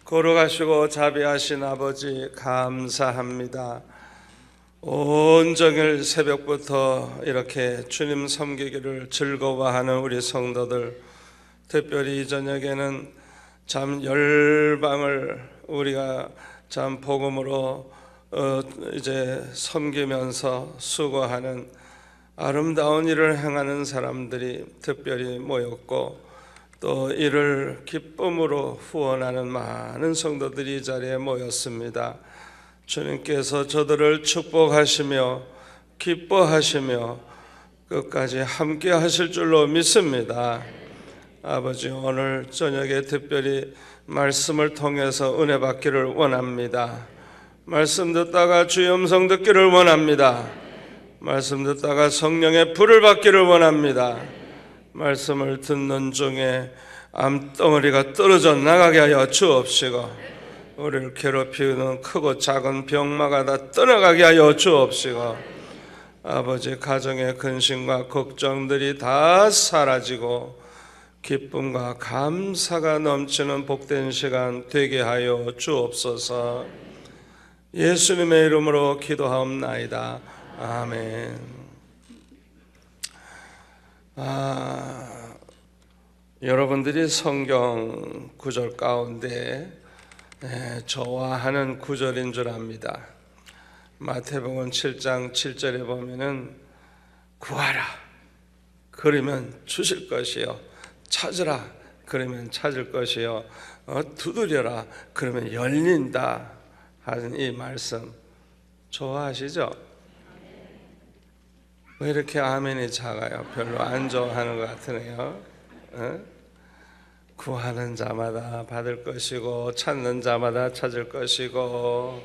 거룩하시고 자비하신 아버지 감사합니다. 온종일 새벽부터 이렇게 주님 섬기기를 즐거워하는 우리 성도들, 특별히 이 저녁에는 참 열방을 우리가 참 복음으로 이제 섬기면서 수고하는 아름다운 일을 행하는 사람들이 특별히 모였고, 또 이를 기쁨으로 후원하는 많은 성도들이 이 자리에 모였습니다. 주님께서 저들을 축복하시며 기뻐하시며 끝까지 함께 하실 줄로 믿습니다. 아버지, 오늘 저녁에 특별히 말씀을 통해서 은혜 받기를 원합니다. 말씀 듣다가 주의 음성 듣기를 원합니다. 말씀 듣다가 성령의 불을 받기를 원합니다. 말씀을 듣는 중에 암덩어리가 떨어져 나가게 하여 주옵시고, 우리를 괴롭히는 크고 작은 병마가 다 떠나가게 하여 주옵시고, 아버지, 가정의 근심과 걱정들이 다 사라지고 기쁨과 감사가 넘치는 복된 시간 되게 하여 주옵소서. 예수님의 이름으로 기도하옵나이다. 아멘. 여러분들이 성경 구절 가운데 좋아하는 구절인 줄 압니다. 마태복음 7장 7절에 보면은 구하라 그러면 주실 것이요, 찾으라 그러면 찾을 것이요, 두드려라 그러면 열린다 하는 이 말씀 좋아하시죠? 왜 이렇게 아멘이 작아요? 별로 안 좋아하는 것 같으네요. 구하는 자마다 받을 것이고, 찾는 자마다 찾을 것이고,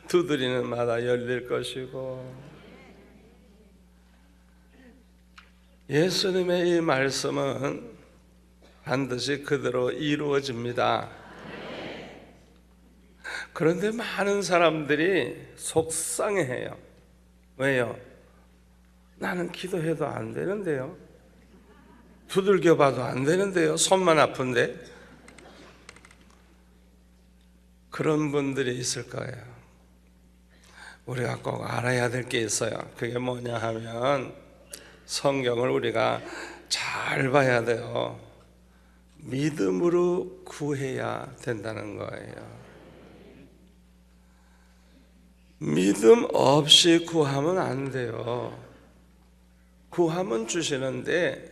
두드리는 마다 열릴 것이고. 예수님의 이 말씀은 반드시 그대로 이루어집니다. 그런데 많은 사람들이 속상해해요. 왜요? 나는 기도해도 안 되는데요, 두들겨 봐도 안 되는데요, 손만 아픈데. 그런 분들이 있을 거예요. 우리가 꼭 알아야 될 게 있어요. 그게 뭐냐 하면, 성경을 우리가 잘 봐야 돼요. 믿음으로 구해야 된다는 거예요. 믿음 없이 구하면 안 돼요. 구하면 주시는데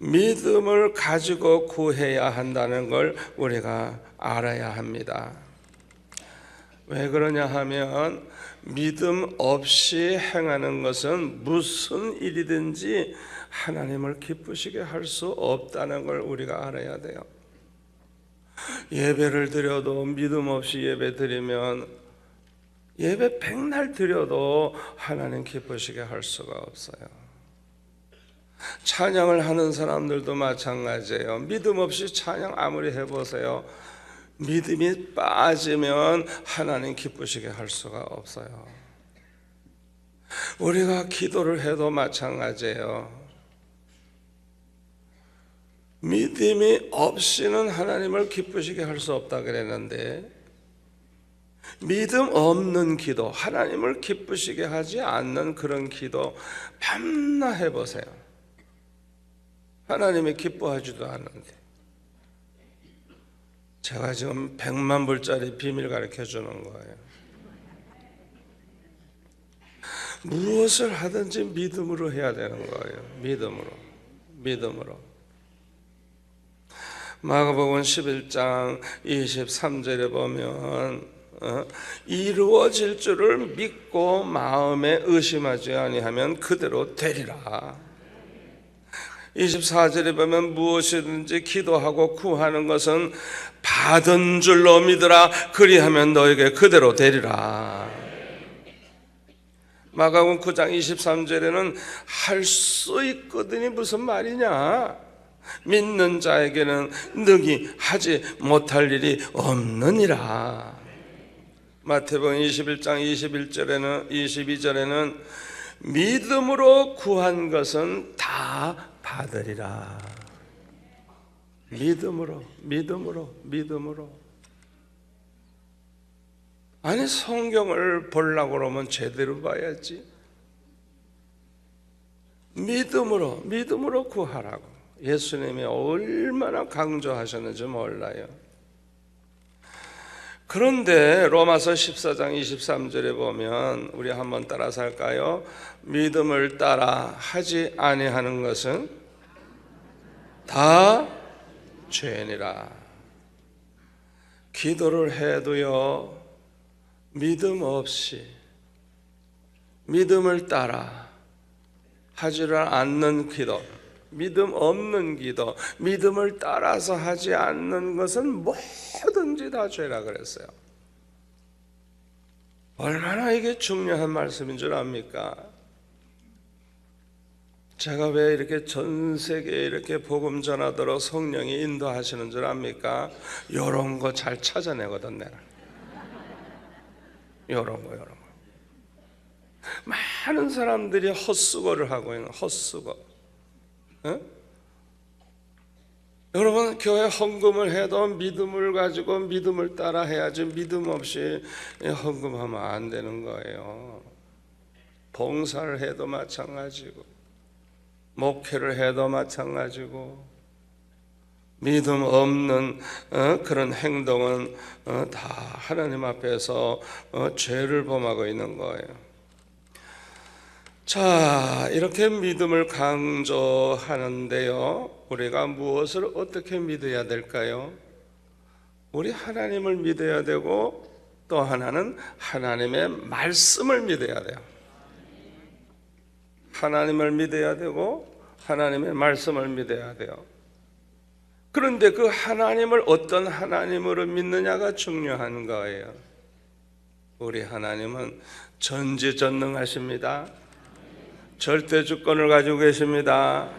믿음을 가지고 구해야 한다는 걸 우리가 알아야 합니다. 왜 그러냐 하면, 믿음 없이 행하는 것은 무슨 일이든지 하나님을 기쁘시게 할 수 없다는 걸 우리가 알아야 돼요. 예배를 드려도 믿음 없이 예배 드리면, 예배 백날 드려도 하나님 기쁘시게 할 수가 없어요. 찬양을 하는 사람들도 마찬가지예요. 믿음 없이 찬양 아무리 해보세요, 믿음이 빠지면 하나님 기쁘시게 할 수가 없어요. 우리가 기도를 해도 마찬가지예요. 믿음이 없이는 하나님을 기쁘시게 할 수 없다 그랬는데, 믿음 없는 기도, 하나님을 기쁘시게 하지 않는 그런 기도 밤낮 해보세요. 하나님이 기뻐하지도 않는데. 제가 지금 100만 불짜리 비밀 가르쳐 주는 거예요. 무엇을 하든지 믿음으로 해야 되는 거예요. 믿음으로. 마가복음 11장 23절에 보면 이루어질 줄을 믿고 마음에 의심하지 아니하면 그대로 되리라. 24절에 보면 무엇이든지 기도하고 구하는 것은 받은 줄로 믿으라. 그리하면 너에게 그대로 되리라. 마가복음 9장 23절에는 할 수 있거든이 무슨 말이냐? 믿는 자에게는 능히 하지 못할 일이 없느니라. 마태복음 21장 22절에는 믿음으로 구한 것은 다 받으리라. 믿음으로, 믿음으로, 믿음으로. 아니, 성경을 보려고 그러면 제대로 봐야지. 믿음으로, 믿음으로 구하라고 예수님이 얼마나 강조하셨는지 몰라요. 그런데 로마서 14장 23절에 보면 우리 한번 따라서 할까요? 믿음을 따라 하지 아니하는 것은 다 죄니라. 기도를 해도요, 믿음 없이 믿음을 따라 하지를 않는 기도, 믿음 없는 기도, 믿음을 따라서 하지 않는 것은 뭐든지 다 죄라 그랬어요. 얼마나 이게 중요한 말씀인 줄 압니까? 제가 왜 이렇게 전 세계에 이렇게 복음 전하도록 성령이 인도하시는 줄 압니까? 요런 거 잘 찾아내거든 내가. 요런 거. 많은 사람들이 헛수고를 하고 있는 헛수고. 여러분, 교회 헌금을 해도 믿음을 가지고 믿음을 따라 해야지 믿음 없이 헌금하면 안 되는 거예요. 봉사를 해도 마찬가지고 목회를 해도 마찬가지고 믿음 없는 그런 행동은 다 하나님 앞에서 죄를 범하고 있는 거예요. 자, 이렇게 믿음을 강조하는데요, 우리가 무엇을 어떻게 믿어야 될까요? 우리 하나님을 믿어야 되고 또 하나는 하나님의 말씀을 믿어야 돼요. 하나님을 믿어야 되고 하나님의 말씀을 믿어야 돼요. 그런데 그 하나님을 어떤 하나님으로 믿느냐가 중요한 거예요. 우리 하나님은 전지전능하십니다. 절대 주권을 가지고 계십니다.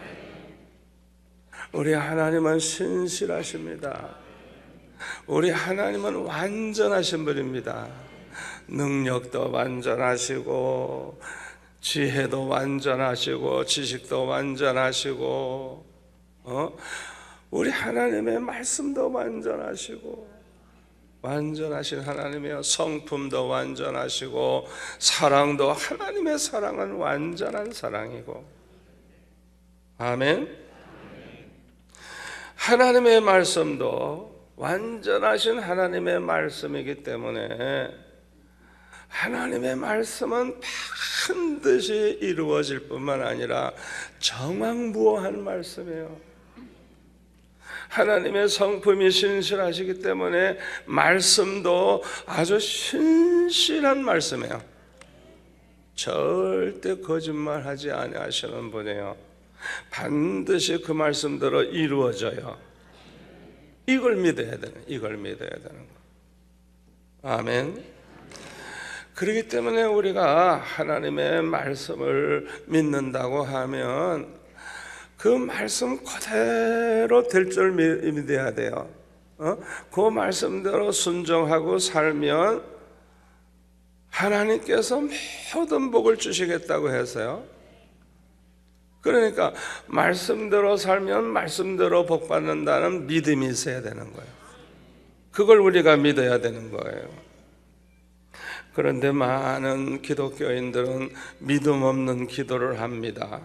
우리 하나님은 신실하십니다. 우리 하나님은 완전하신 분입니다. 능력도 완전하시고 지혜도 완전하시고 지식도 완전하시고 우리 하나님의 말씀도 완전하시고 완전하신 하나님이여, 성품도 완전하시고 사랑도 하나님의 사랑은 완전한 사랑이고. 아멘. 하나님의 말씀도 완전하신 하나님의 말씀이기 때문에 하나님의 말씀은 반드시 이루어질 뿐만 아니라 정확무오한 말씀이에요. 하나님의 성품이 신실하시기 때문에 말씀도 아주 신실한 말씀이에요. 절대 거짓말하지 아니하시는 분이에요. 반드시 그 말씀대로 이루어져요. 이걸 믿어야 되는, 이걸 믿어야 되는 거. 아멘. 그렇기 때문에 우리가 하나님의 말씀을 믿는다고 하면 그 말씀 그대로 될 줄 믿어야 돼요. 그 말씀대로 순종하고 살면 하나님께서 모든 복을 주시겠다고 해서요. 그러니까 말씀대로 살면 말씀대로 복 받는다는 믿음이 있어야 되는 거예요. 그걸 우리가 믿어야 되는 거예요. 그런데 많은 기독교인들은 믿음 없는 기도를 합니다.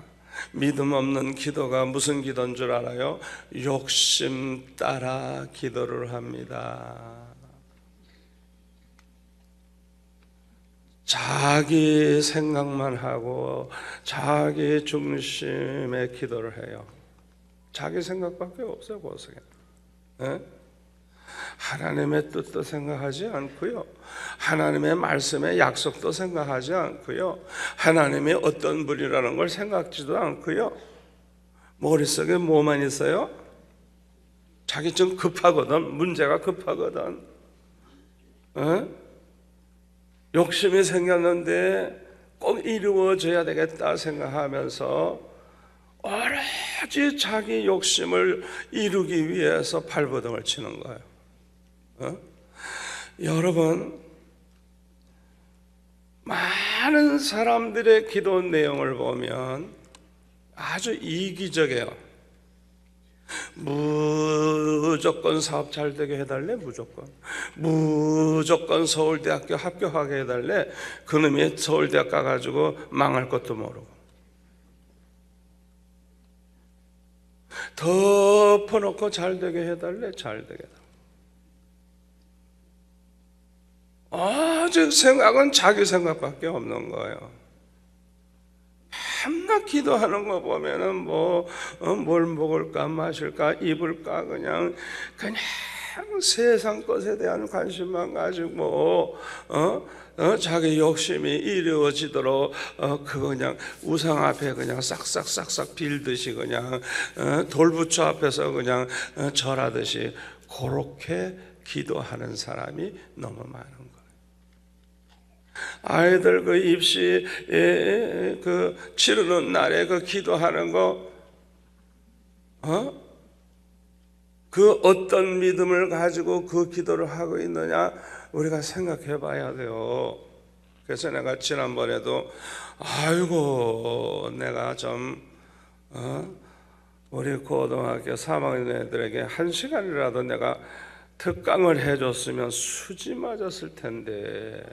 믿음 없는 기도가 무슨 기도인 줄 알아요? 욕심 따라 기도를 합니다. 자기 생각만 하고 자기 중심의 기도를 해요. 자기 생각밖에 없어요, 보세요. 하나님의 뜻도 생각하지 않고요, 하나님의 말씀의 약속도 생각하지 않고요, 하나님이 어떤 분이라는 걸 생각지도 않고요, 머릿속에 뭐만 있어요? 자기 좀 급하거든, 문제가 급하거든, 욕심이 생겼는데 꼭 이루어져야 되겠다 생각하면서 오로지 자기 욕심을 이루기 위해서 발버둥을 치는 거예요. 여러분, 많은 사람들의 기도 내용을 보면 아주 이기적이에요. 무조건 사업 잘 되게 해달래. 무조건 서울대학교 합격하게 해달래. 그놈이 서울대학 가가지고 망할 것도 모르고 덮어놓고 잘 되게 해달래. 잘 되게 해달래. 아주 생각은 자기 생각밖에 없는 거예요. 밤낮 기도하는 거 보면은 뭘 먹을까 마실까 입을까 그냥 세상 것에 대한 관심만 가지고 자기 욕심이 이루어지도록 그냥 우상 앞에 그냥 싹싹 빌듯이 그냥 돌부처 앞에서 그냥 절하듯이 그렇게 기도하는 사람이 너무 많은 거예요. 아이들 그 입시 그 치르는 날에 그 기도하는 거, 그 어떤 믿음을 가지고 그 기도를 하고 있느냐 우리가 생각해 봐야 돼요. 그래서 내가 지난번에도 아이고 내가 좀 우리 고등학교 3학년 애들에게 1시간이라도 내가 특강을 해줬으면 수지 맞았을 텐데.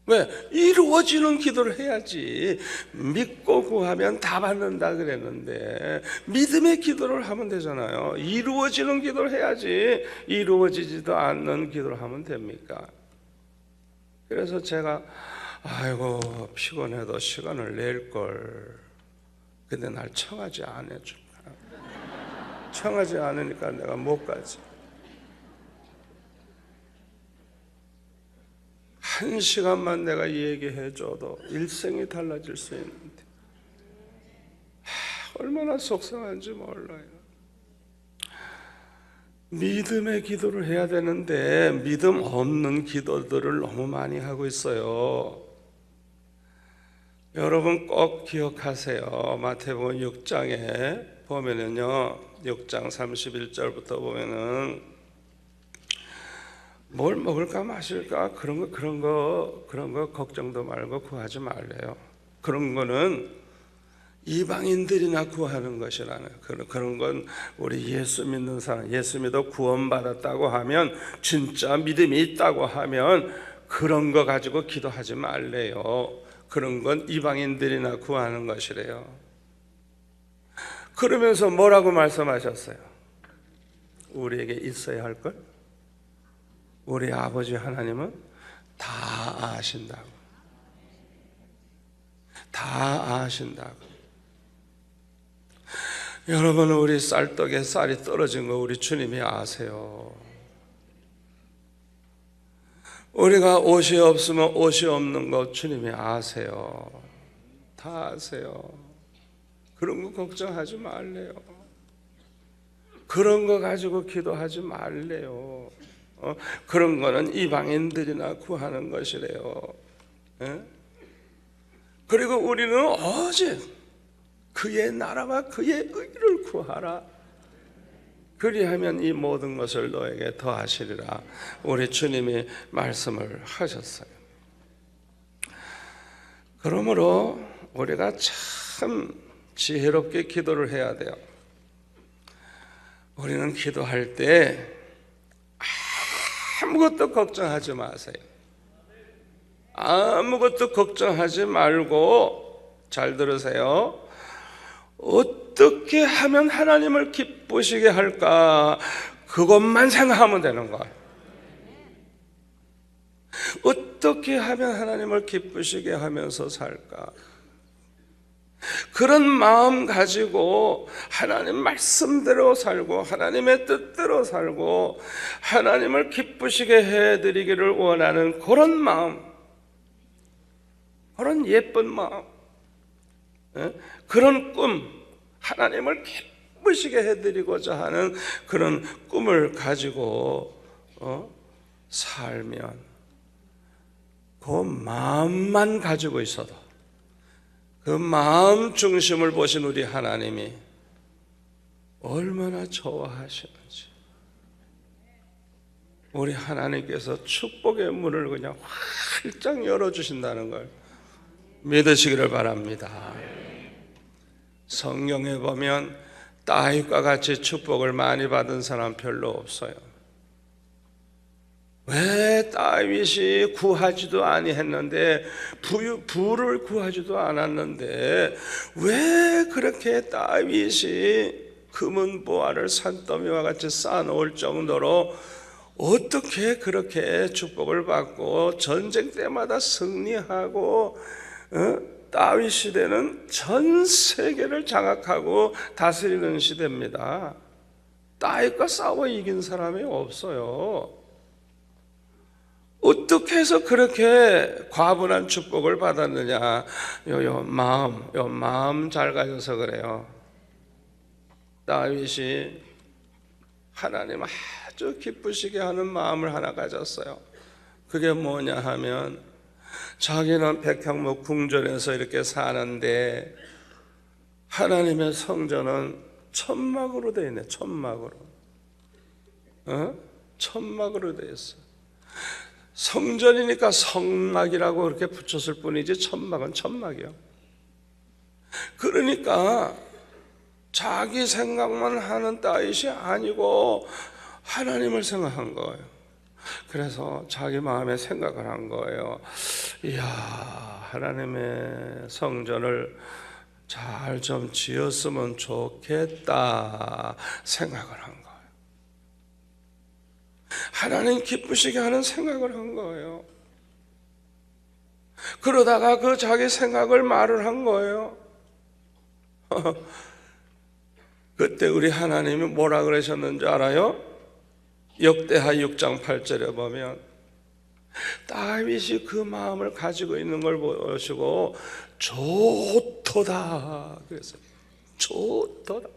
왜? 이루어지는 기도를 해야지. 믿고 구하면 다 받는다 그랬는데 믿음의 기도를 하면 되잖아요. 이루어지는 기도를 해야지. 이루어지지도 않는 기도를 하면 됩니까? 그래서 제가 아이고 피곤해도 시간을 낼걸. 근데 날 청하지 않아줄까. 청하지 않으니까 내가 못 가지. 1시간만 내가 얘기해줘도 일생이 달라질 수 있는데 얼마나 속상한지 몰라요. 믿음의 기도를 해야 되는데 믿음 없는 기도들을 너무 많이 하고 있어요. 여러분 꼭 기억하세요. 마태복음 6장에 보면은요 6장 31절부터 보면은 뭘 먹을까 마실까 그런 거 걱정도 말고 구하지 말래요. 그런 거는 이방인들이나 구하는 것이라는 그런 건 우리 예수 믿는 사람, 예수 믿어 구원받았다고 하면 진짜 믿음이 있다고 하면 그런 거 가지고 기도하지 말래요. 그런 건 이방인들이나 구하는 것이래요. 그러면서 뭐라고 말씀하셨어요? 우리에게 있어야 할 것? 우리 아버지 하나님은 다 아신다고. 다 아신다고. 여러분 우리 쌀떡에 쌀이 떨어진 거 우리 주님이 아세요. 우리가 옷이 없으면 옷이 없는 거 주님이 아세요. 다 아세요. 그런 거 걱정하지 말래요. 그런 거 가지고 기도하지 말래요. 그런 거는 이방인들이나 구하는 것이래요. 그리고 우리는 오직 그의 나라와 그의 의를 구하라. 그리하면 이 모든 것을 너에게 더하시리라. 우리 주님이 말씀을 하셨어요. 그러므로 우리가 참 지혜롭게 기도를 해야 돼요. 우리는 기도할 때 아무것도 걱정하지 마세요. 아무것도 걱정하지 말고 잘 들으세요. 어떻게 하면 하나님을 기쁘시게 할까? 그것만 생각하면 되는 거예요. 어떻게 하면 하나님을 기쁘시게 하면서 살까? 그런 마음 가지고 하나님 말씀대로 살고 하나님의 뜻대로 살고 하나님을 기쁘시게 해드리기를 원하는 그런 마음, 그런 예쁜 마음, 그런 꿈, 하나님을 기쁘시게 해드리고자 하는 그런 꿈을 가지고 살면 그 마음만 가지고 있어도 그 마음 중심을 보신 우리 하나님이 얼마나 좋아하시는지, 우리 하나님께서 축복의 문을 그냥 활짝 열어주신다는 걸 믿으시기를 바랍니다. 성경에 보면 다윗과 같이 축복을 많이 받은 사람 별로 없어요. 왜 다윗이 구하지도 아니했는데 부를 구하지도 않았는데 왜 그렇게 다윗이 금은 보화를 산더미와 같이 쌓아놓을 정도로 어떻게 그렇게 축복을 받고 전쟁 때마다 승리하고 다윗 시대는 전 세계를 장악하고 다스리는 시대입니다. 다윗과 싸워 이긴 사람이 없어요. 어떻게 해서 그렇게 과분한 축복을 받았느냐? 요 마음 잘 가져서 그래요. 다윗이 하나님 아주 기쁘시게 하는 마음을 하나 가졌어요. 그게 뭐냐 하면 자기는 백향목 궁전에서 이렇게 사는데 하나님의 성전은 천막으로 되어 있네. 천막으로 되어 있어. 성전이니까 성막이라고 그렇게 붙였을 뿐이지 천막은 천막이요. 그러니까 자기 생각만 하는 다윗이 아니고 하나님을 생각한 거예요. 그래서 자기 마음에 생각을 한 거예요. 이야, 하나님의 성전을 잘 좀 지었으면 좋겠다 생각을 한 거예요. 하나님 기쁘시게 하는 생각을 한 거예요. 그러다가 그 자기 생각을 말을 한 거예요. 그때 우리 하나님이 뭐라 그러셨는지 알아요? 역대하 6장 8절에 보면 다윗이 그 마음을 가지고 있는 걸 보시고 좋도다 그랬어요. 좋도다.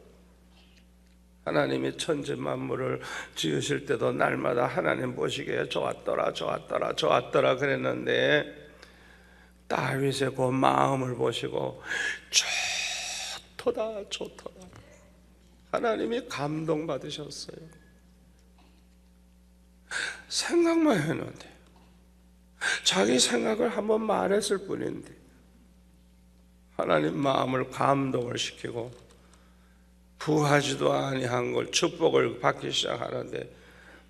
하나님이 천지 만물을 지으실 때도 날마다 하나님 보시기에 좋았더라 그랬는데 다윗의 그 마음을 보시고 좋도다. 하나님이 감동받으셨어요. 생각만 했는데 자기 생각을 한번 말했을 뿐인데 하나님 마음을 감동을 시키고 구하지도 아니한 걸 축복을 받기 시작하는데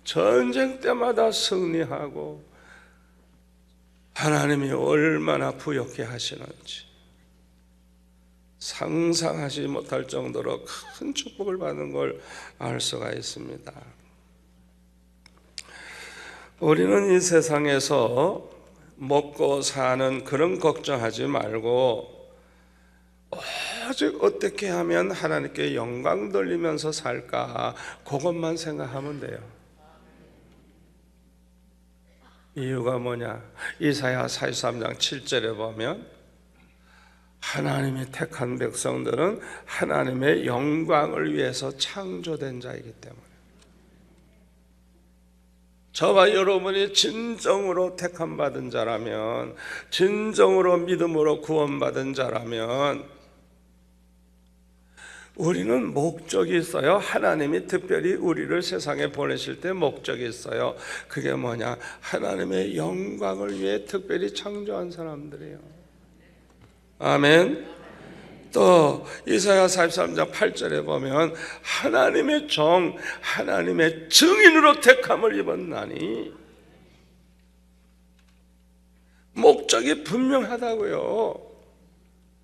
전쟁 때마다 승리하고 하나님이 얼마나 부욕해 하시는지 상상하지 못할 정도로 큰 축복을 받는 걸 알 수가 있습니다. 우리는 이 세상에서 먹고 사는 그런 걱정하지 말고 오직 어떻게 하면 하나님께 영광 돌리면서 살까 그것만 생각하면 돼요. 이유가 뭐냐? 이사야 43장 7절에 보면 하나님이 택한 백성들은 하나님의 영광을 위해서 창조된 자이기 때문에 저와 여러분이 진정으로 택함받은 자라면 진정으로 믿음으로 구원받은 자라면 우리는 목적이 있어요. 하나님이 특별히 우리를 세상에 보내실 때 목적이 있어요. 그게 뭐냐? 하나님의 영광을 위해 특별히 창조한 사람들이에요. 아멘. 또 이사야 43장 8절에 보면 하나님의 종, 하나님의 증인으로 택함을 입었나니 목적이 분명하다고요.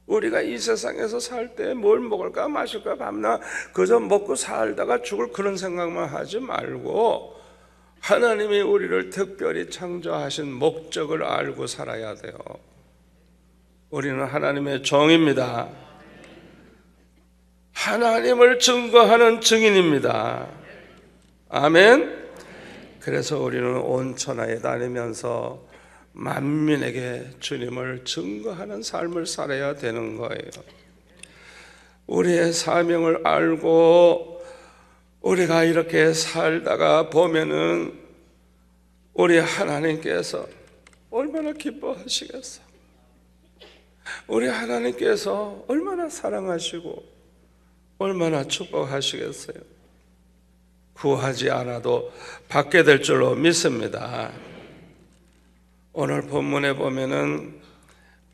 우리가 이 세상에서 살 때 뭘 먹을까 마실까 밤낮 그저 먹고 살다가 죽을 그런 생각만 하지 말고 하나님이 우리를 특별히 창조하신 목적을 알고 살아야 돼요. 우리는 하나님의 종입니다. 하나님을 증거하는 증인입니다. 아멘. 그래서 우리는 온 천하에 다니면서 만민에게 주님을 증거하는 삶을 살아야 되는 거예요. 우리의 사명을 알고 우리가 이렇게 살다가 보면은 우리 하나님께서 얼마나 기뻐하시겠어. 우리 하나님께서 얼마나 사랑하시고 얼마나 축복하시겠어요. 구하지 않아도 받게 될 줄로 믿습니다. 오늘 본문에 보면은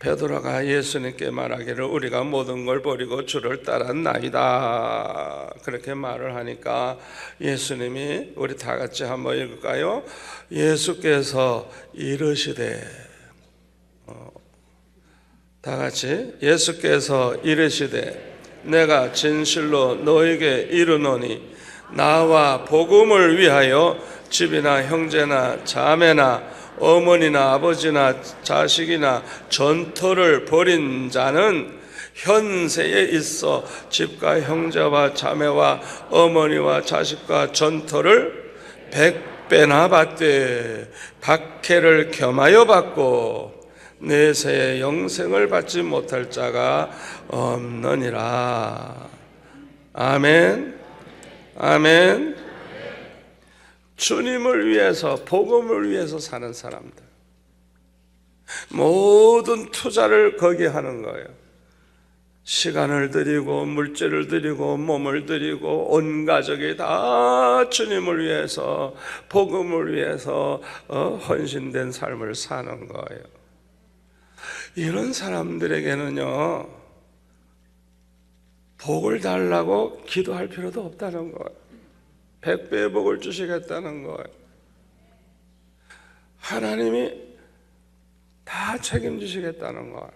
베드로가 예수님께 말하기를 우리가 모든 걸 버리고 주를 따랐나이다 그렇게 말을 하니까 예수님이, 우리 다 같이 한번 읽을까요? 예수께서 이르시되, 다 같이, 예수께서 이르시되 내가 진실로 너에게 이르노니 나와 복음을 위하여 집이나 형제나 자매나 어머니나 아버지나 자식이나 전토를 벌인 자는 현세에 있어 집과 형제와 자매와 어머니와 자식과 전토를 100배나 받되 박해를 겸하여 받고 내세에 영생을 받지 못할 자가 없느니라. 아멘. 아멘. 주님을 위해서, 복음을 위해서 사는 사람들, 모든 투자를 거기에 하는 거예요. 시간을 드리고 물질을 드리고 몸을 드리고 온 가족이 다 주님을 위해서, 복음을 위해서 헌신된 삶을 사는 거예요. 이런 사람들에게는요, 복을 달라고 기도할 필요도 없다는 거예요. 100배의 복을 주시겠다는 거예요. 하나님이 다 책임지시겠다는 거예요.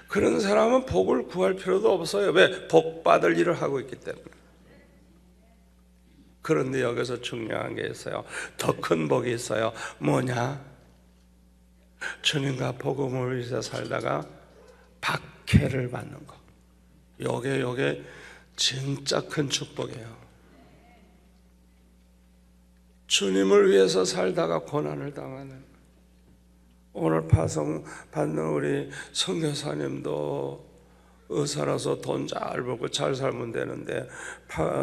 그런 사람은 복을 구할 필요도 없어요. 왜? 복 받을 일을 하고 있기 때문에. 그런데 여기서 중요한 게 있어요. 더 큰 복이 있어요. 뭐냐? 주님과 복음을 위해서 살다가 박해를 받는 거. 요게 진짜 큰 축복이에요. 주님을 위해서 살다가 고난을 당하는, 오늘 파송 받는 우리 선교사님도 의사라서 돈 잘 벌고 잘 살면 되는데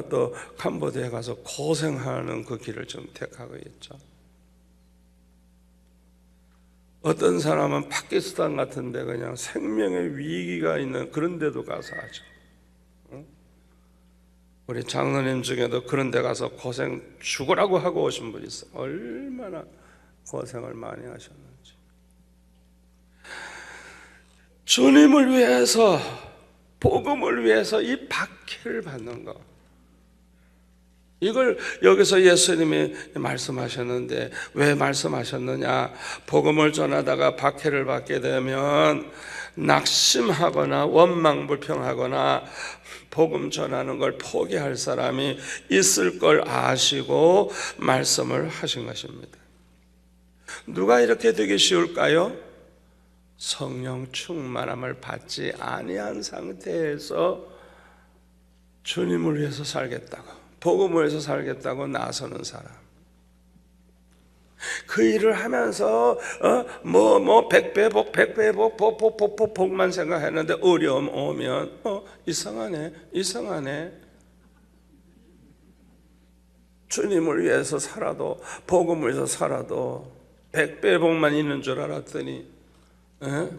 또 캄보디아에 가서 고생하는 그 길을 좀 택하고 있죠. 어떤 사람은 파키스탄 같은 데 그냥 생명의 위기가 있는 그런 데도 가서 하죠. 우리 장로님 중에도 그런 데 가서 고생 죽으라고 하고 오신 분이 있어요. 얼마나 고생을 많이 하셨는지. 주님을 위해서, 복음을 위해서 이 박해를 받는 거, 이걸 여기서 예수님이 말씀하셨는데, 왜 말씀하셨느냐? 복음을 전하다가 박해를 받게 되면 낙심하거나 원망불평하거나 복음 전하는 걸 포기할 사람이 있을 걸 아시고 말씀을 하신 것입니다. 누가 이렇게 되기 쉬울까요? 성령 충만함을 받지 아니한 상태에서 주님을 위해서 살겠다고, 복음을 위해서 살겠다고 나서는 사람. 그 일을 하면서 100배 복, 100배 복, 복만 생각했는데 어려움 오면 이상하네. 주님을 위해서 살아도, 복음을 위해서 살아도 100배 복만 있는 줄 알았더니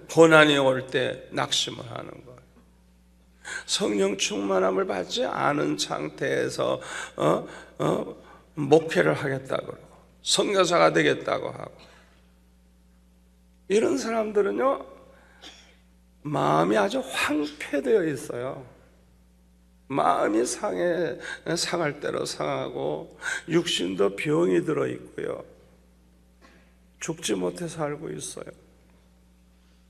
고난이 올 때 낙심을 하는 거예요. 성령 충만함을 받지 않은 상태에서 목회를 하겠다고 그러고 선교사가 되겠다고 하고, 이런 사람들은요 마음이 아주 황폐되어 있어요. 마음이 상할 대로 상하고 육신도 병이 들어 있고요, 죽지 못해 살고 있어요.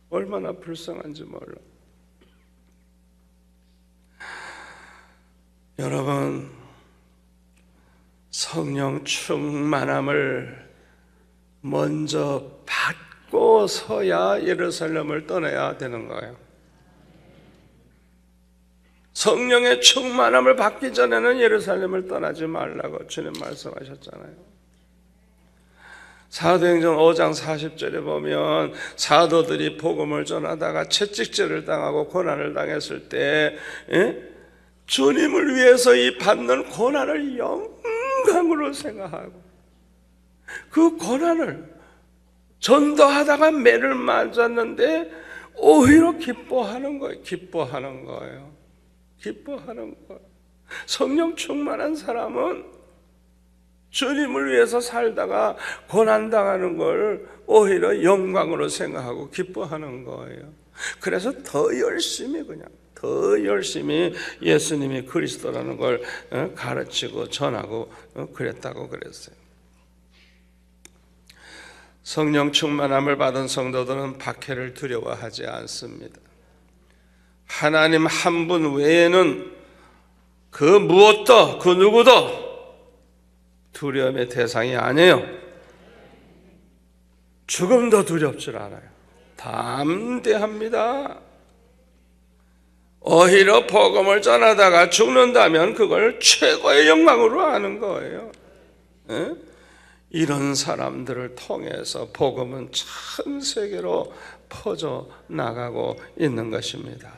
얼마나 불쌍한지 몰라. 여러분, 성령 충만함을 먼저 받고서야 예루살렘을 떠나야 되는 거예요. 성령의 충만함을 받기 전에는 예루살렘을 떠나지 말라고 주님 말씀하셨잖아요. 사도행전 5장 40절에 보면 사도들이 복음을 전하다가 채찍질을 당하고 고난을 당했을 때 주님을 위해서 이 받는 고난을 영광으로 생각하고 그 고난을 전도하다가 매를 맞았는데 오히려 기뻐하는 거예요. 성령 충만한 사람은 주님을 위해서 살다가 고난당하는 걸 오히려 영광으로 생각하고 기뻐하는 거예요. 그래서 더 열심히 예수님이 그리스도라는 걸 가르치고 전하고 그랬다고 그랬어요. 성령 충만함을 받은 성도들은 박해를 두려워하지 않습니다. 하나님 한 분 외에는 그 무엇도 그 누구도 두려움의 대상이 아니에요. 죽음도 두렵질 않아요. 담대합니다. 오히려 복음을 전하다가 죽는다면 그걸 최고의 영광으로 하는 거예요. 이런 사람들을 통해서 복음은 전 세계로 퍼져 나가고 있는 것입니다.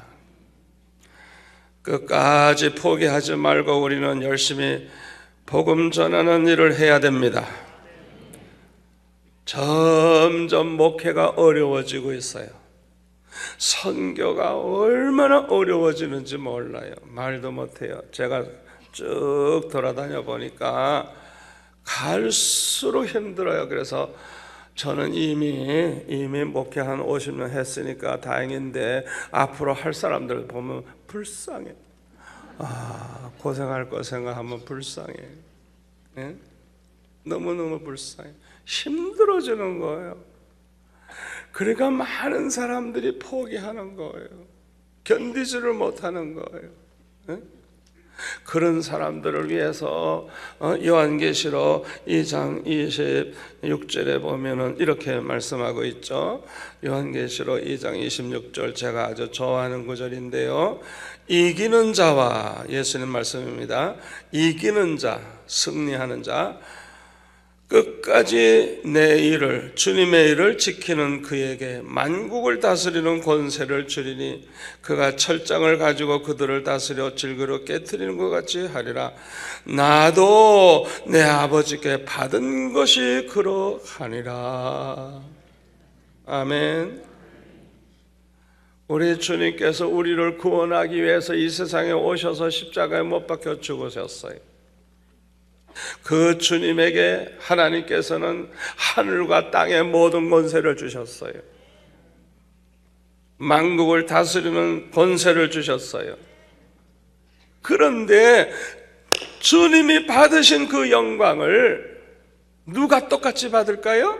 끝까지 포기하지 말고 우리는 열심히 복음 전하는 일을 해야 됩니다. 점점 목회가 어려워지고 있어요. 선교가 얼마나 어려워지는지 몰라요. 말도 못해요. 제가 쭉 돌아다녀 보니까 갈수록 힘들어요. 그래서 저는 이미 목회 한 50년 했으니까 다행인데 앞으로 할 사람들 보면 불쌍해. 고생할 거 생각하면 불쌍해. 예? 너무너무 불쌍해. 힘들어지는 거예요. 그러니까 많은 사람들이 포기하는 거예요. 견디지를 못하는 거예요. 예? 그런 사람들을 위해서 요한계시록 2장 26절에 보면은 이렇게 말씀하고 있죠. 요한계시록 2장 26절 제가 아주 좋아하는 구절인데요. 이기는 자와, 예수님 말씀입니다. 이기는 자, 승리하는 자, 끝까지 내 일을, 주님의 일을 지키는 그에게 만국을 다스리는 권세를 주리니 그가 철장을 가지고 그들을 다스려 질그러 깨트리는 것 같이 하리라. 나도 내 아버지께 받은 것이 그러하니라. 아멘. 우리 주님께서 우리를 구원하기 위해서 이 세상에 오셔서 십자가에 못 박혀 죽으셨어요. 그 주님에게 하나님께서는 하늘과 땅의 모든 권세를 주셨어요. 만국을 다스리는 권세를 주셨어요. 그런데 주님이 받으신 그 영광을 누가 똑같이 받을까요?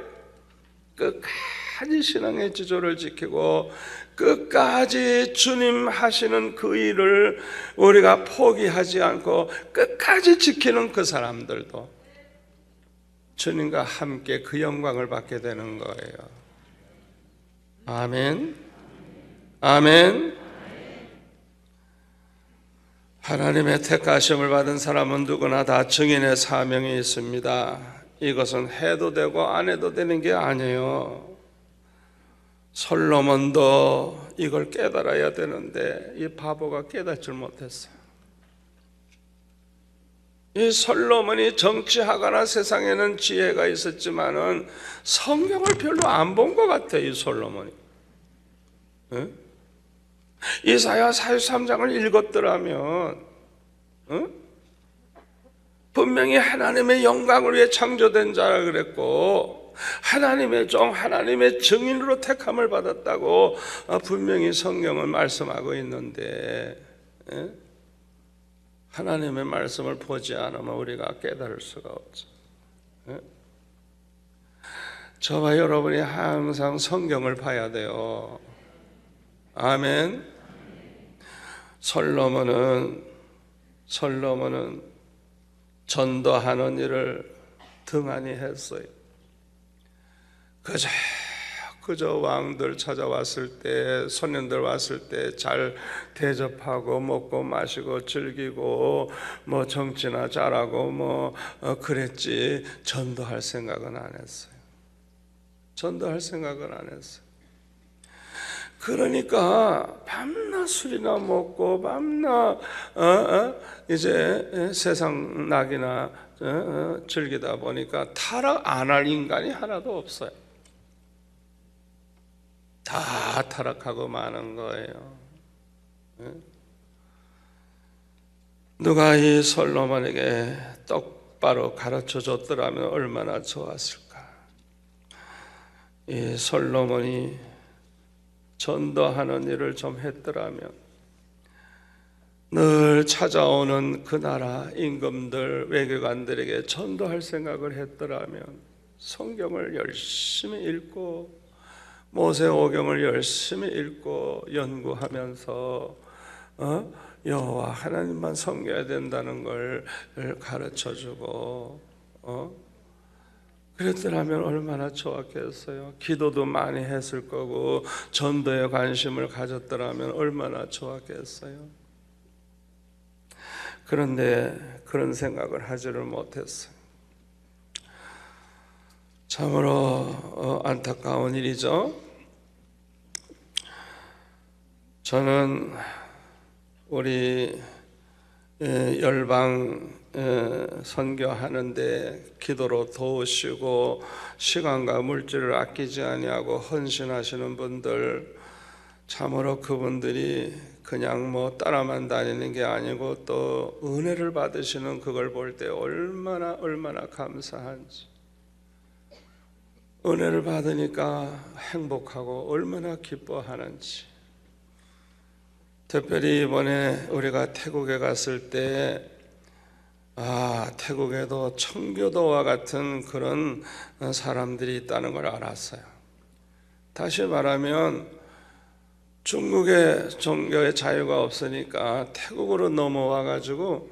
끝까지 신앙의 지조를 지키고 끝까지 주님 하시는 그 일을 우리가 포기하지 않고 끝까지 지키는 그 사람들도 주님과 함께 그 영광을 받게 되는 거예요. 아멘. 아멘. 하나님의 택하심을 받은 사람은 누구나 다 증인의 사명이 있습니다. 이것은 해도 되고 안 해도 되는 게 아니에요. 솔로몬도 이걸 깨달아야 되는데 이 바보가 깨닫지 못했어요. 이 솔로몬이 정치하거나 세상에는 지혜가 있었지만은 성경을 별로 안 본 것 같아요. 이 솔로몬이. 이사야 43장을 읽었더라면 분명히 하나님의 영광을 위해 창조된 자라 그랬고 하나님의 종, 하나님의 증인으로 택함을 받았다고 분명히 성경은 말씀하고 있는데 하나님의 말씀을 보지 않으면 우리가 깨달을 수가 없죠. 저와 여러분이 항상 성경을 봐야 돼요. 아멘. 솔로몬은 전도하는 일을 등한히 했어요. 그저 왕들 찾아왔을 때, 손님들 왔을 때 잘 대접하고 먹고 마시고 즐기고 뭐 정치나 잘하고 그랬지 전도할 생각은 안 했어요. 전도할 생각은 안 했어요. 그러니까 밤낮 술이나 먹고 밤낮 이제 세상 낙이나 즐기다 보니까 타락 안 할 인간이 하나도 없어요. 다 타락하고 마는 거예요. 누가 이 솔로몬에게 똑바로 가르쳐 줬더라면 얼마나 좋았을까. 이 솔로몬이 전도하는 일을 좀 했더라면, 늘 찾아오는 그 나라 임금들, 외교관들에게 전도할 생각을 했더라면, 성경을 열심히 읽고 모세오경을 열심히 읽고 연구하면서 여호와 하나님만 섬겨야 된다는 걸 가르쳐주고 그랬더라면 얼마나 좋았겠어요. 기도도 많이 했을 거고 전도에 관심을 가졌더라면 얼마나 좋았겠어요. 그런데 그런 생각을 하지를 못했어요. 참으로 안타까운 일이죠. 저는 우리 열방 선교하는데 기도로 도우시고 시간과 물질을 아끼지 아니하고 헌신하시는 분들, 참으로 그분들이 그냥 뭐 따라만 다니는 게 아니고 또 은혜를 받으시는 그걸 볼 때 얼마나 감사한지, 은혜를 받으니까 행복하고 얼마나 기뻐하는지. 특별히 이번에 우리가 태국에 갔을 때 태국에도 청교도와 같은 그런 사람들이 있다는 걸 알았어요. 다시 말하면 중국의 종교의 자유가 없으니까 태국으로 넘어와 가지고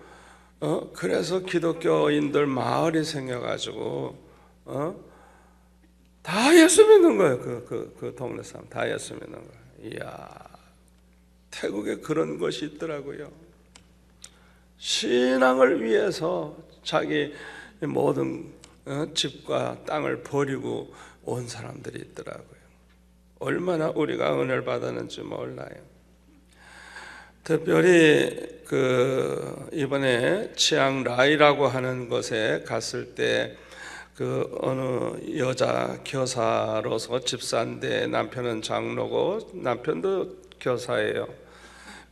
그래서 기독교인들 마을이 생겨 가지고 다 예수 믿는 거예요. 그 동네 사람 다 예수 믿는 거예요. 이야, 태국에 그런 것이 있더라고요. 신앙을 위해서 자기 모든 집과 땅을 버리고 온 사람들이 있더라고요. 얼마나 우리가 은혜를 받았는지 몰라요. 특별히 이번에 치앙라이라고 하는 곳에 갔을 때 어느 여자 교사로서 집사인데 남편은 장로고 남편도 교사예요.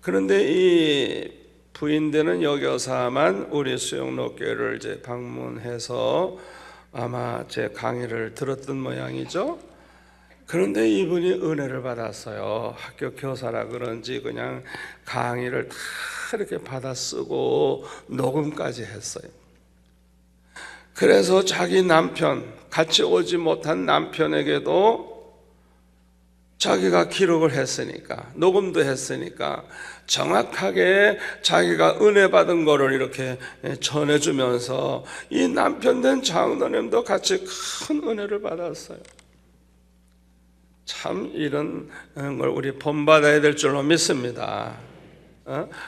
그런데 이 부인되는 여교사만 우리 수영로교회를 이제 방문해서 아마 제 강의를 들었던 모양이죠. 그런데 이분이 은혜를 받았어요. 학교 교사라 그런지 그냥 강의를 다 이렇게 받아 쓰고 녹음까지 했어요. 그래서 자기 남편, 같이 오지 못한 남편에게도 자기가 기록을 했으니까, 녹음도 했으니까 정확하게 자기가 은혜 받은 거를 이렇게 전해주면서 이 남편 된 장로님도 같이 큰 은혜를 받았어요. 참 이런 걸 우리 본받아야 될 줄로 믿습니다.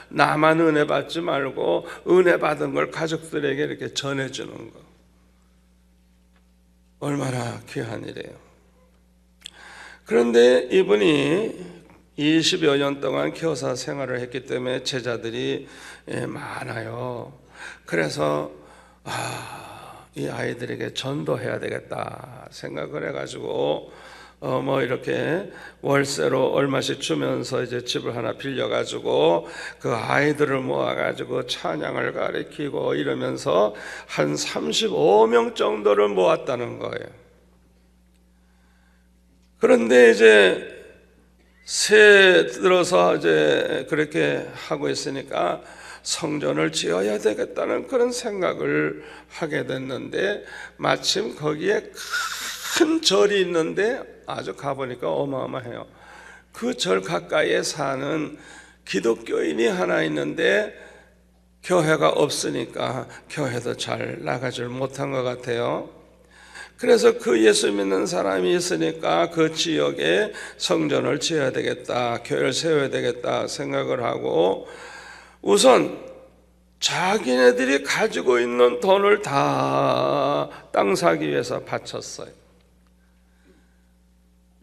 나만 은혜 받지 말고 은혜 받은 걸 가족들에게 이렇게 전해주는 거 얼마나 귀한 일이에요. 그런데 이분이 20여 년 동안 교사 생활을 했기 때문에 제자들이 많아요. 그래서 이 아이들에게 전도해야 되겠다 생각을 해가지고 뭐 이렇게 월세로 얼마씩 주면서 이제 집을 하나 빌려가지고 그 아이들을 모아가지고 찬양을 가르치고 이러면서 한 35명 정도를 모았다는 거예요. 그런데 이제 새 들어서 이제 그렇게 하고 있으니까 성전을 지어야 되겠다는 그런 생각을 하게 됐는데 마침 거기에 큰 절이 있는데 아주 가보니까 어마어마해요. 그 절 가까이에 사는 기독교인이 하나 있는데 교회가 없으니까 교회도 잘 나가질 못한 것 같아요. 그래서 그 예수 믿는 사람이 있으니까 그 지역에 성전을 지어야 되겠다, 교회를 세워야 되겠다 생각을 하고 우선 자기네들이 가지고 있는 돈을 다 땅 사기 위해서 바쳤어요.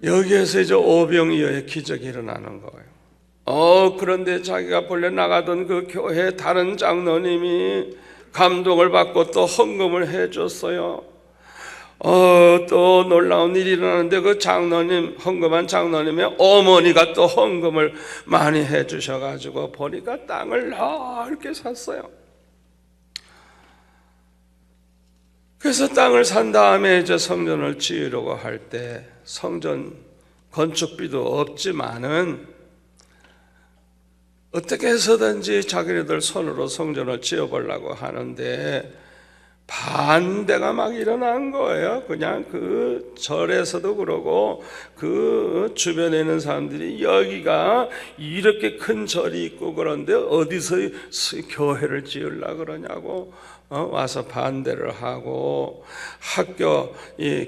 여기에서 이제 오병이어의 기적이 일어나는 거예요. 그런데 자기가 본래 나가던 그 교회 다른 장로님이 감동을 받고 또 헌금을 해줬어요. 또 놀라운 일이 일어나는데 그 장로님, 헌금한 장로님의 어머니가 또 헌금을 많이 해주셔가지고 보니까 땅을 넓게 샀어요. 그래서 땅을 산 다음에 이제 성전을 지으려고 할 때 성전 건축비도 없지만은 어떻게 해서든지 자기네들 손으로 성전을 지어보려고 하는데 반대가 막 일어난 거예요. 그냥 그 절에서도 그러고 그 주변에 있는 사람들이 여기가 이렇게 큰 절이 있고 그런데 어디서 교회를 지으려고 그러냐고 와서 반대를 하고 학교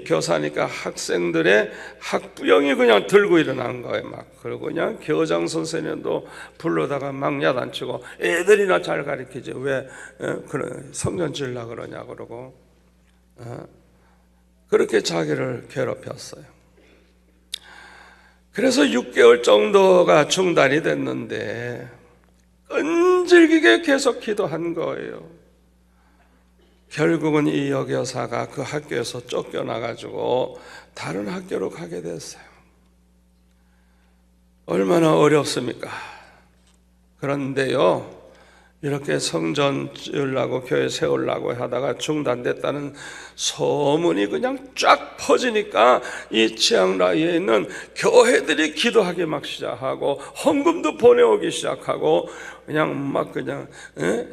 교사니까 학생들의 학부형이 그냥 들고 일어난 거예요. 막 그리고 그냥 교장 선생님도 불러다가 막 야단치고 애들이나 잘 가르치지 왜 그런 성전 지으려고 그러냐 그러고 그렇게 자기를 괴롭혔어요. 그래서 6개월 정도가 중단이 됐는데 끈질기게 계속 기도한 거예요. 결국은 이 여교사가 그 학교에서 쫓겨나가지고 다른 학교로 가게 됐어요. 얼마나 어렵습니까? 그런데요, 이렇게 성전 지으려고 교회 세우려고 하다가 중단됐다는 소문이 그냥 쫙 퍼지니까 이 치앙라이에 있는 교회들이 기도하기 막 시작하고 헌금도 보내오기 시작하고 그냥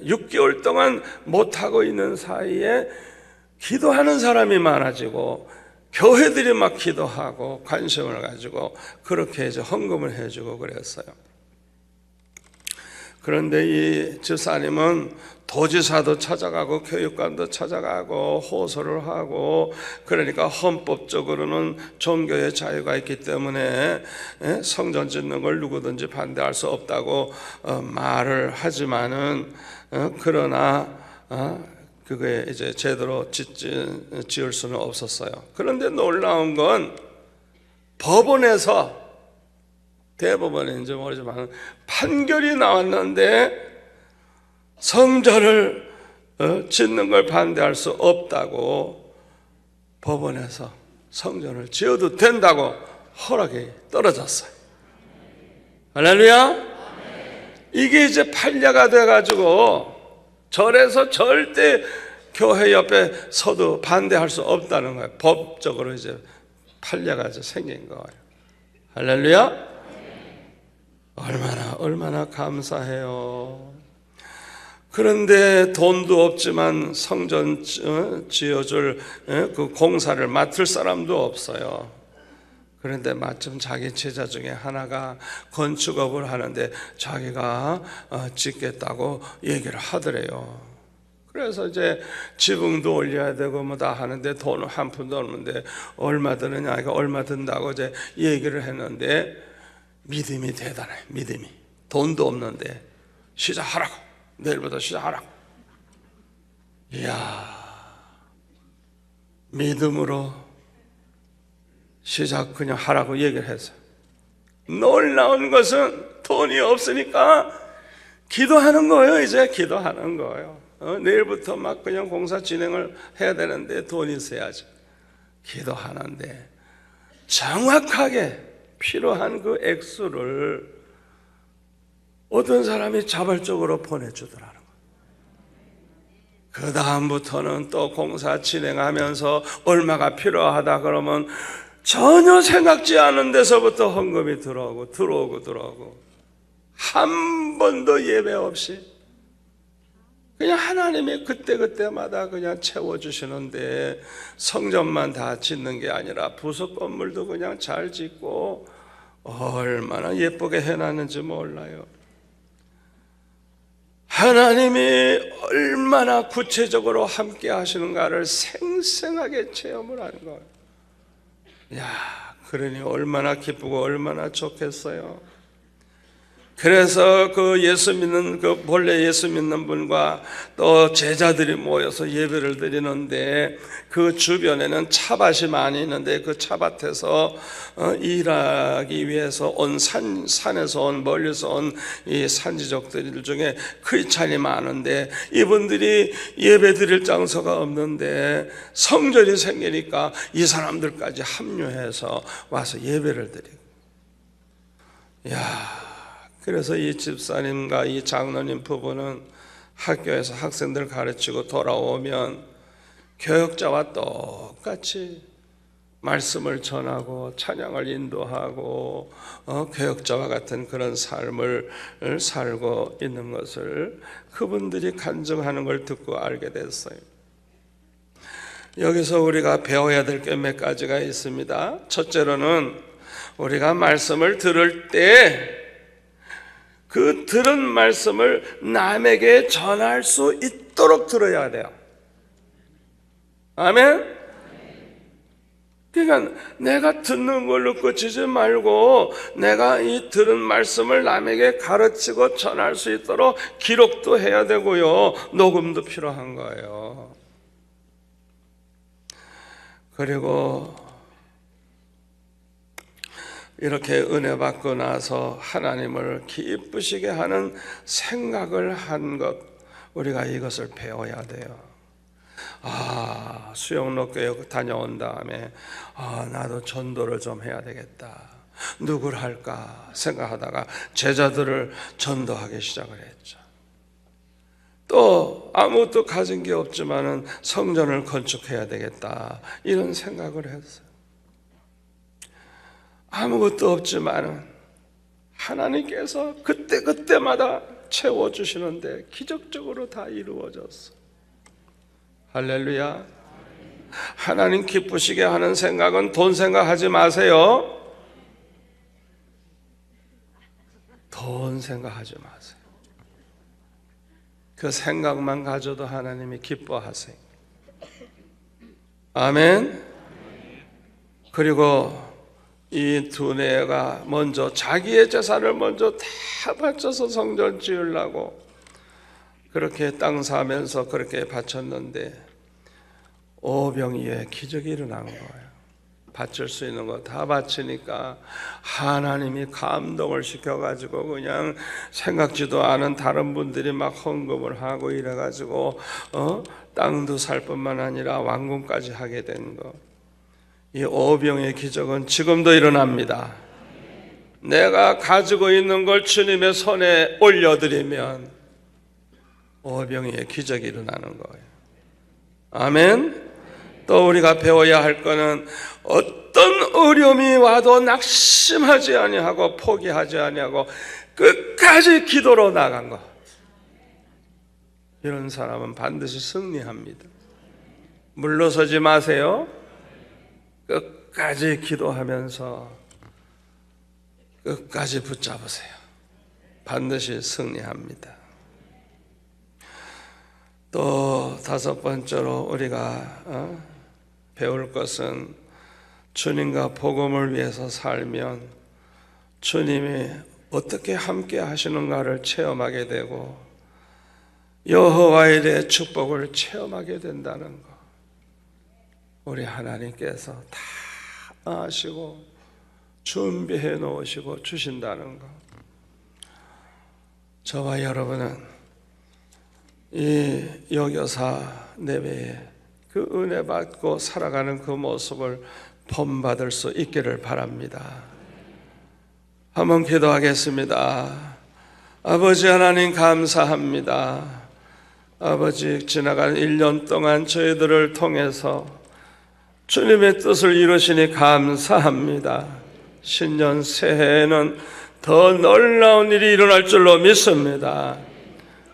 6개월 동안 못하고 있는 사이에 기도하는 사람이 많아지고 교회들이 막 기도하고 관심을 가지고 그렇게 이제 헌금을 해주고 그랬어요. 그런데 이 집사님은 도지사도 찾아가고 교육관도 찾아가고 호소를 하고 그러니까 헌법적으로는 종교의 자유가 있기 때문에 성전 짓는 걸 누구든지 반대할 수 없다고 말을 하지만은 그러나 그게 이제 제대로 지을 수는 없었어요. 그런데 놀라운 건 법원에서 대법원인지 모르지만 판결이 나왔는데 성전을 짓는 걸 반대할 수 없다고 법원에서 성전을 지어도 된다고 허락이 떨어졌어요. 할렐루야. 이게 이제 판례가 돼가지고 절에서 절대 교회 옆에 서도 반대할 수 없다는 거예요. 법적으로 이제 판례가 이제 생긴 거예요. 할렐루야. 얼마나 감사해요. 그런데 돈도 없지만 성전 지어줄 그 공사를 맡을 사람도 없어요. 그런데 마침 자기 제자 중에 하나가 건축업을 하는데 자기가 짓겠다고 얘기를 하더래요. 그래서 이제 지붕도 올려야 되고 뭐 다 하는데 돈은 한 푼도 없는데 얼마 드느냐, 이거 얼마 든다고 이제 얘기를 했는데 믿음이 대단해. 믿음이. 돈도 없는데 시작하라고. 내일부터 시작하라고. 이야, 믿음으로 시작 그냥 하라고 얘기를 했어요. 놀라운 것은 돈이 없으니까 기도하는 거예요. 이제 기도하는 거예요. 내일부터 막 그냥 공사 진행을 해야 되는데 돈이 있어야지. 기도하는데 정확하게 필요한 그 액수를 어떤 사람이 자발적으로 보내주더라는 거예요. 그 다음부터는 또 공사 진행하면서 얼마가 필요하다 그러면 전혀 생각지 않은 데서부터 헌금이 들어오고 한 번도 예배 없이 그냥 하나님이 그때마다 그냥 채워주시는데 성전만 다 짓는 게 아니라 부속 건물도 그냥 잘 짓고 얼마나 예쁘게 해놨는지 몰라요. 하나님이 얼마나 구체적으로 함께 하시는가를 생생하게 체험을 하는 거예요. 야, 그러니 얼마나 기쁘고 얼마나 좋겠어요. 그래서 그 예수 믿는 그 본래 예수 믿는 분과 또 제자들이 모여서 예배를 드리는데 그 주변에는 차밭이 많이 있는데 그 차밭에서 일하기 위해서 온 산에서 온 멀리서 온 이 산지족들 중에 크리스찬이 많은데 이분들이 예배 드릴 장소가 없는데 성전이 생기니까 이 사람들까지 합류해서 와서 예배를 드리고, 야. 그래서 이 집사님과 이 장로님 부부는 학교에서 학생들 가르치고 돌아오면 교역자와 똑같이 말씀을 전하고 찬양을 인도하고 교역자와 같은 그런 삶을 살고 있는 것을 그분들이 간증하는 걸 듣고 알게 됐어요. 여기서 우리가 배워야 될 게 몇 가지가 있습니다. 첫째로는 우리가 말씀을 들을 때 그 들은 말씀을 남에게 전할 수 있도록 들어야 돼요. 아멘? 그러니까 내가 듣는 걸로 끝이지 말고 내가 이 들은 말씀을 남에게 가르치고 전할 수 있도록 기록도 해야 되고요, 녹음도 필요한 거예요. 그리고 이렇게 은혜 받고 나서 하나님을 기쁘시게 하는 생각을 한 것, 우리가 이것을 배워야 돼요. 수영로 교육 다녀온 다음에 나도 전도를 좀 해야 되겠다, 누굴 할까 생각하다가 제자들을 전도하기 시작을 했죠. 또 아무것도 가진 게 없지만은 성전을 건축해야 되겠다, 이런 생각을 했어요. 아무것도 없지만은 하나님께서 그때마다 채워주시는데 기적적으로 다 이루어졌어. 할렐루야. 하나님 기쁘시게 하는 생각은 돈 생각하지 마세요. 돈 생각하지 마세요. 그 생각만 가져도 하나님이 기뻐하세요. 아멘. 그리고 이 두뇌가 먼저 자기의 재산을 먼저 다 바쳐서 성전 지으려고 그렇게 땅 사면서 그렇게 바쳤는데 오병이어의 기적이 일어난 거예요. 바칠 수 있는 거 다 바치니까 하나님이 감동을 시켜가지고 그냥 생각지도 않은 다른 분들이 막 헌금을 하고 이래가지고 땅도 살 뿐만 아니라 왕궁까지 하게 된 거. 이 오병의 기적은 지금도 일어납니다. 내가 가지고 있는 걸 주님의 손에 올려드리면 오병이의 기적이 일어나는 거예요. 아멘. 또 우리가 배워야 할 거는 어떤 어려움이 와도 낙심하지 아니하고 포기하지 아니하고 끝까지 기도로 나간 것. 이런 사람은 반드시 승리합니다. 물러서지 마세요. 끝까지 기도하면서 끝까지 붙잡으세요. 반드시 승리합니다. 또 다섯 번째로 우리가 배울 것은 주님과 복음을 위해서 살면 주님이 어떻게 함께 하시는가를 체험하게 되고 여호와에 대해 축복을 체험하게 된다는 것. 우리 하나님께서 다 아시고 준비해 놓으시고 주신다는 것. 저와 여러분은 이 여교사 내외에 그 은혜 받고 살아가는 그 모습을 본받을 수 있기를 바랍니다. 한번 기도하겠습니다. 아버지 하나님 감사합니다. 아버지 지나간 1년 동안 저희들을 통해서 주님의 뜻을 이루시니 감사합니다. 신년 새해에는 더 놀라운 일이 일어날 줄로 믿습니다.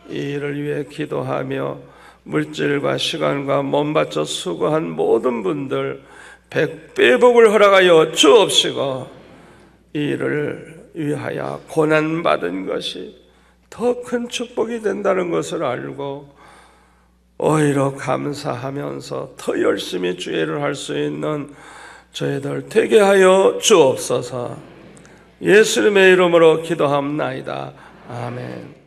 이 일을 위해 기도하며 물질과 시간과 몸 바쳐 수고한 모든 분들 100배 복을 허락하여 주옵시고 이 일을 위하여 고난받은 것이 더 큰 축복이 된다는 것을 알고 오히려 감사하면서 더 열심히 주의 일을 할 수 있는 저희들 되게 하여 주옵소서. 예수님의 이름으로 기도합나이다. 아멘.